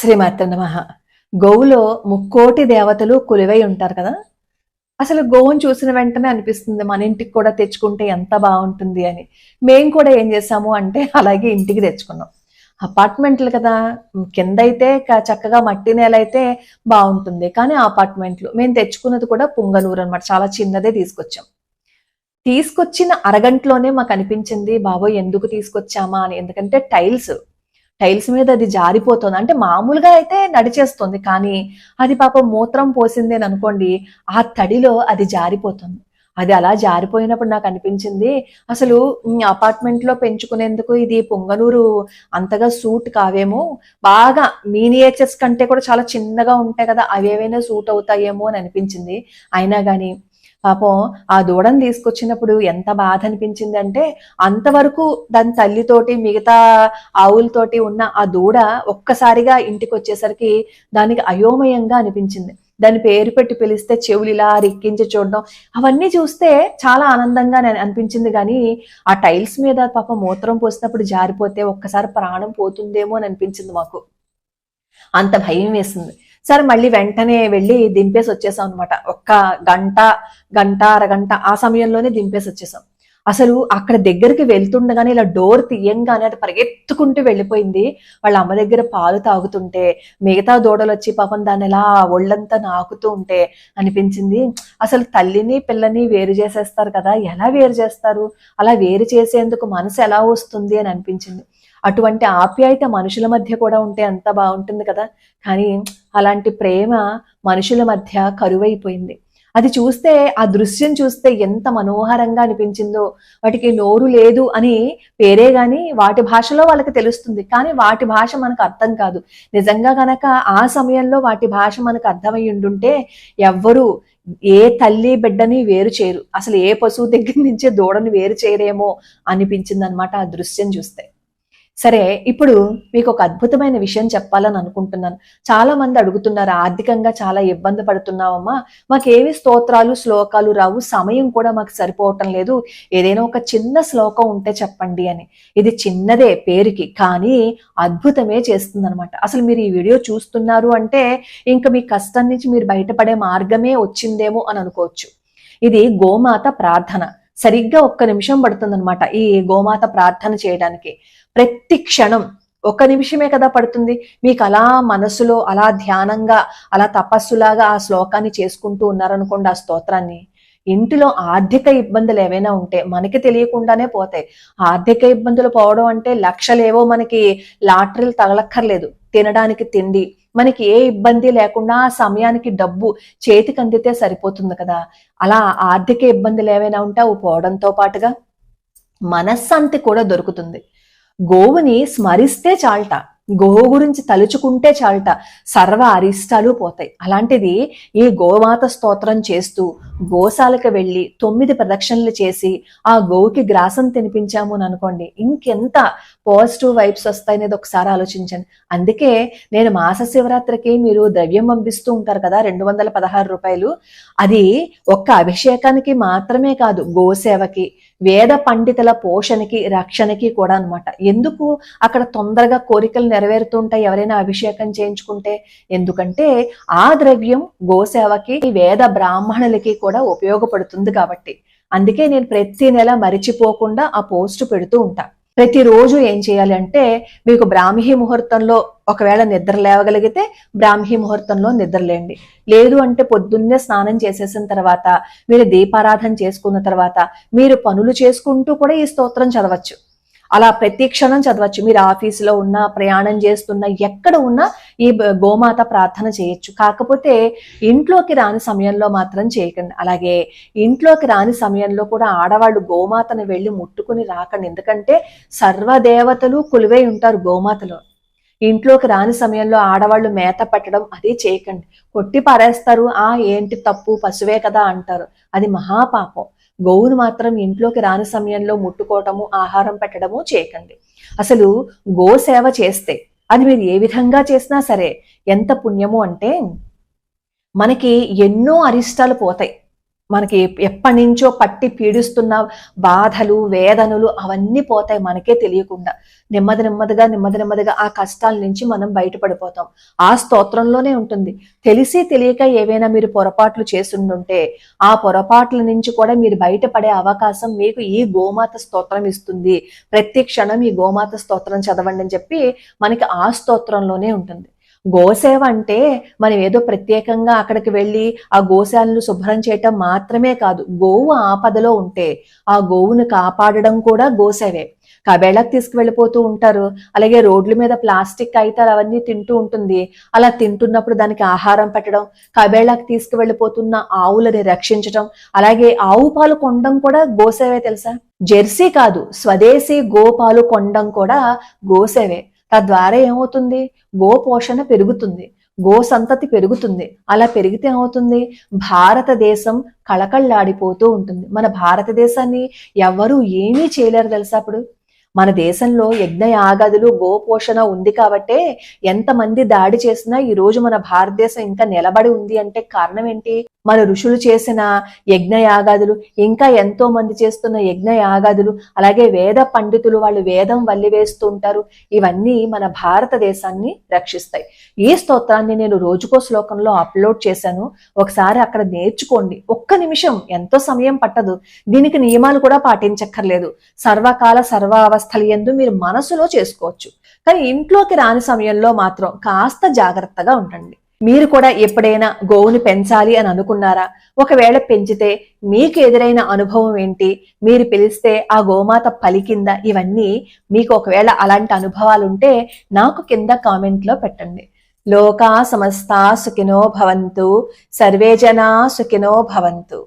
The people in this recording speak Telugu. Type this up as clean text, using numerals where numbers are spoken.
శ్రీమాత్ర నమః. గోవులో ముక్కోటి దేవతలు కొలువై ఉంటారు కదా. అసలు గోవును చూసిన వెంటనే అనిపిస్తుంది మన ఇంటికి కూడా తెచ్చుకుంటే ఎంత బాగుంటుంది అని. మేము కూడా ఏం చేసాము అంటే అలాగే ఇంటికి తెచ్చుకున్నాం. అపార్ట్మెంట్లు కదా, కింద అయితే చక్కగా మట్టి నేల అయితే బాగుంటుంది, కానీ అపార్ట్మెంట్లు మేము తెచ్చుకున్నది కూడా పుంగనూరు అనమాట. చాలా చిన్నదే తీసుకొచ్చాం. తీసుకొచ్చిన అరగంటలోనే మాకు అనిపించింది బాబోయ్ ఎందుకు తీసుకొచ్చామా అని. ఎందుకంటే టైల్స్ మీద అది జారిపోతుంది. అంటే మామూలుగా అయితే నడిచేస్తుంది, కానీ అది పాపం మూత్రం పోసింది అని అనుకోండి, ఆ తడిలో అది జారిపోతుంది. అది అలా జారిపోయినప్పుడు నాకు అనిపించింది అసలు అపార్ట్మెంట్ లో పెంచుకునేందుకు ఇది పొంగనూరు అంతగా సూట్ కావేమో, బాగా మీనియేచర్స్ కంటే కూడా చాలా చిన్నగా ఉంటాయి కదా, అవేవైనా సూట్ అవుతాయేమో అని అనిపించింది. అయినా కానీ పాపం ఆ దూడను తీసుకొచ్చినప్పుడు ఎంత బాధ అనిపించింది అంటే, అంతవరకు దాని తల్లితోటి మిగతా ఆవులతోటి ఉన్న ఆ దూడ ఒక్కసారిగా ఇంటికి వచ్చేసరికి దానికి అయోమయంగా అనిపించింది. దాని పేరు పెట్టి పిలిస్తే చెవులు ఇలా రెక్కించి చూడడం, అవన్నీ చూస్తే చాలా ఆనందంగా అనిపించింది. కానీ ఆ టైల్స్ మీద పాపం మూత్రం పోసినప్పుడు జారిపోతే ఒక్కసారి ప్రాణం పోతుందేమో అని అనిపించింది మాకు. అంత భయం వేసింది. సరే మళ్ళీ వెంటనే వెళ్ళి దింపేసి వచ్చేసాం అనమాట. ఒక్క అరగంట ఆ సమయంలోనే దింపేసి వచ్చేసాం. అసలు అక్కడ దగ్గరికి వెళ్తుండగానే ఇలా డోర్ తీయంగానే అది పరిగెత్తుకుంటూ వెళ్ళిపోయింది. వాళ్ళ అమ్మ దగ్గర పాలు తాగుతుంటే మిగతా దూడలు వచ్చి పాపం దాన్ని ఎలా ఒళ్ళంతా నాకుతూ ఉంటే అనిపించింది, అసలు తల్లిని పిల్లని వేరు చేసేస్తారు కదా, ఎలా వేరు చేస్తారు, అలా వేరు చేసేందుకు మనసు ఎలా వస్తుంది అని అనిపించింది. అటువంటి ఆప్యాయత మనుషుల మధ్య కూడా ఉంటే ఎంత బాగుంటుంది కదా. కానీ అలాంటి ప్రేమ మనుషుల మధ్య కరువైపోయింది. అది చూస్తే, ఆ దృశ్యం చూస్తే ఎంత మనోహరంగా అనిపించిందో. వాటికి నోరు లేదు అని పేరే గాని వాటి భాషలో వాళ్ళకి తెలుస్తుంది, కానీ వాటి భాష మనకు అర్థం కాదు. నిజంగా గనక ఆ సమయంలో వాటి భాష మనకు అర్థమై ఉండుంటే ఎవ్వరూ ఏ తల్లి బిడ్డని వేరు చేయరు, అసలు ఏ పశువు దగ్గర నుంచి దూడని వేరు చేయరేమో అనిపించింది అనమాట ఆ దృశ్యం చూస్తే. సరే, ఇప్పుడు మీకు ఒక అద్భుతమైన విషయం చెప్పాలని అనుకుంటున్నాను. చాలా మంది అడుగుతున్నారు, ఆర్థికంగా చాలా ఇబ్బంది పడుతున్నావమ్మా, మాకేవి స్తోత్రాలు శ్లోకాలు రావు, సమయం కూడా మాకు సరిపోవటం లేదు, ఏదైనా ఒక చిన్న శ్లోకం ఉంటే చెప్పండి అని. ఇది చిన్నదే పేరుకి, కానీ అద్భుతమే చేస్తుంది అనమాట. అసలు మీరు ఈ వీడియో చూస్తున్నారు అంటే ఇంకా మీ కష్టం నుంచి మీరు బయటపడే మార్గమే వచ్చిందేమో అని అనుకోవచ్చు. ఇది గోమాత ప్రార్థన. సరిగ్గా 1 నిమిషం పడుతుంది అనమాట ఈ గోమాత ప్రార్థన చేయడానికి. ప్రతి క్షణం 1 నిమిషమే కదా పడుతుంది. మీకు అలా మనసులో అలా ధ్యానంగా అలా తపస్సులాగా ఆ శ్లోకాన్ని చేసుకుంటూ ఉన్నారనుకోండి, ఆ స్తోత్రాన్ని, ఇంటిలో ఆర్థిక ఇబ్బందులు ఏవైనా ఉంటే మనకి తెలియకుండానే పోతాయి. ఆర్థిక ఇబ్బందులు పోవడం అంటే లక్షలేవో మనకి లాటరీలు తగలక్కర్లేదు, తినడానికి తిండి, మనకి ఏ ఇబ్బంది లేకుండా ఆ సమయానికి డబ్బు చేతికి అందితే సరిపోతుంది కదా. అలా ఆర్థిక ఇబ్బందులు ఏవైనా ఉంటే అవి పోవడంతో పాటుగా మనశ్శాంతి కూడా దొరుకుతుంది. గోవుని స్మరిస్తే చాలట, గోవు గురించి తలుచుకుంటే చాలట, సర్వ అరిష్టాలు పోతాయి. అలాంటిది ఈ గోమాత స్తోత్రం చేస్తూ గోశాలకు వెళ్ళి 9 ప్రదక్షిణలు చేసి ఆ గోవుకి గ్రాసం తినిపించాము అని అనుకోండి, ఇంకెంత పాజిటివ్ వైబ్స్ వస్తాయనేది ఒకసారి ఆలోచించండి. అందుకే నేను మాస శివరాత్రికి మీరు ద్రవ్యం పంపిస్తూ ఉంటారు కదా, 216 రూపాయలు. అది ఒక్క అభిషేకానికి మాత్రమే కాదు, గోసేవకి, వేద పండితుల పోషణకి రక్షణకి కూడా అనమాట. ఎందుకు అక్కడ తొందరగా కోరికలు నెరవేరుతుంటాయి ఎవరైనా అభిషేకం చేయించుకుంటే? ఎందుకంటే ఆ ద్రవ్యం గోసేవకి, వేద బ్రాహ్మణులకి కూడా ఉపయోగపడుతుంది కాబట్టి. అందుకే నేను ప్రతి నెల మరిచిపోకుండా ఆ పోస్ట్ పెడుతూ ఉంటా. ప్రతిరోజు ఏం చేయాలి అంటే, మీకు బ్రాహ్మీ ముహూర్తంలో ఒకవేళ నిద్ర లేవగలిగితే బ్రాహ్మీ ముహూర్తంలో నిద్రలేండి. లేదు అంటే పొద్దున్నే స్నానం చేసేసిన తర్వాత, మీరు దీపారాధన చేసుకున్న తర్వాత మీరు పనులు చేసుకుంటూ కూడా ఈ స్తోత్రం చదవచ్చు. అలా ప్రతి క్షణం చదవచ్చు. మీరు ఆఫీసులో ఉన్నా, ప్రయాణం చేస్తున్నా, ఎక్కడ ఉన్నా ఈ గోమాత ప్రార్థన చేయొచ్చు. కాకపోతే ఇంట్లోకి రాని సమయంలో మాత్రం చేయకండి. అలాగే ఇంట్లోకి రాని సమయంలో కూడా ఆడవాళ్ళు గోమాతను వెళ్ళి ముట్టుకుని రాకండి. ఎందుకంటే సర్వదేవతలు కొలువై ఉంటారు గోమాతలో. ఇంట్లోకి రాని సమయంలో ఆడవాళ్ళు మేత పెట్టడం అది చేయకండి. కొట్టి పారేస్తారు, ఏంటి తప్పు, పశువే కదా అంటారు. అది మహాపాపం. గోవును మాత్రం ఇంట్లోకి రాని సమయంలో ముట్టుకోవటము, ఆహారం పెట్టడము చేయకండి. అసలు గో సేవ చేస్తే అది మీరు ఏ విధంగా చేసినా సరే ఎంత పుణ్యము అంటే, మనకి ఎన్నో అరిష్టాలు పోతాయి. మనకి ఎప్పటి నుంచో పట్టి పీడిస్తున్న బాధలు, వేదనలు అవన్నీ పోతాయి మనకే తెలియకుండా. నెమ్మదిగా ఆ కష్టాల నుంచి మనం బయటపడిపోతాం. ఆ స్తోత్రంలోనే ఉంటుంది. తెలిసి తెలియక ఏవైనా మీరు పొరపాట్లు చేసుండుంటే ఆ పొరపాట్ల నుంచి కూడా మీరు బయటపడే అవకాశం మీకు ఈ గోమాత స్తోత్రం ఇస్తుంది. ప్రతి క్షణం ఈ గోమాత స్తోత్రం చదవండి అని చెప్పి మనకి ఆ స్తోత్రంలోనే ఉంటుంది. గోసేవ అంటే మనం ఏదో ప్రత్యేకంగా అక్కడికి వెళ్ళి ఆ గోశాలను శుభ్రం చేయటం మాత్రమే కాదు. గోవు ఆపదలో ఉంటే ఆ గోవును కాపాడడం కూడా గోసేవే. కబేళకు తీసుకువెళ్ళిపోతూ ఉంటారు, అలాగే రోడ్ల మీద ప్లాస్టిక్ కాగితాలు అవన్నీ తింటూ ఉంటుంది. అలా తింటున్నప్పుడు దానికి ఆహారం పెట్టడం, కబేళకు తీసుకువెళ్ళిపోతున్న ఆవులని రక్షించడం, అలాగే ఆవు పాలు కొనడం కూడా గోసేవే తెలుసా. జెర్సీ కాదు, స్వదేశీ గోపాలు కొనడం కూడా గోసేవే. తద్వారా ఏమవుతుంది, గో పోషణ పెరుగుతుంది, గో సంతతి పెరుగుతుంది. అలా పెరిగితే ఏమవుతుంది, భారతదేశం కళకళలాడిపోతూ ఉంటుంది. మన భారతదేశాన్ని ఎవరు ఏమీ చేయలేరు తెలుసా. అప్పుడు మన దేశంలో యజ్ఞ యాగాదులు గోపోషణ ఉంది కాబట్టే ఎంతమంది దాడి చేసినా ఈ రోజు మన భారతదేశం ఇంకా నిలబడి ఉంది అంటే కారణం ఏంటి, మన ఋషులు చేసిన యజ్ఞ యాగాదులు, ఇంకా ఎంతో మంది చేస్తున్న యజ్ఞ యాగాదులు, అలాగే వేద పండితులు వాళ్ళు వేదం వల్లివేస్తూ ఉంటారు. ఇవన్నీ మన భారతదేశాన్ని రక్షిస్తాయి. ఈ స్తోత్రాన్ని నేను రోజుకో శ్లోకంలో అప్లోడ్ చేశాను, ఒకసారి అక్కడ నేర్చుకోండి. ఒక్క నిమిషం, ఎంతో సమయం పట్టదు. దీనికి నియమాలు కూడా పాటించక్కర్లేదు. సర్వకాల సర్వ అవస్థలు యందు మీరు మనసులో చేసుకోవచ్చు. కానీ ఇంట్లోకి రాని సమయంలో మాత్రం కాస్త జాగ్రత్తగా ఉండండి. మీరు కూడా ఎప్పుడైనా గోవుని పెంచాలి అని అనుకున్నారా? ఒకవేళ పెంచితే మీకు ఎదురైన అనుభవం ఏంటి? మీరు పిలిస్తే ఆ గోమాత పలికిందా? ఇవన్నీ మీకు ఒకవేళ అలాంటి అనుభవాలు ఉంటే నాకు కింద కామెంట్లో పెట్టండి. లోకా సమస్తా సుఖినో భవంతు, సర్వే జనా సుఖినో భవంతు.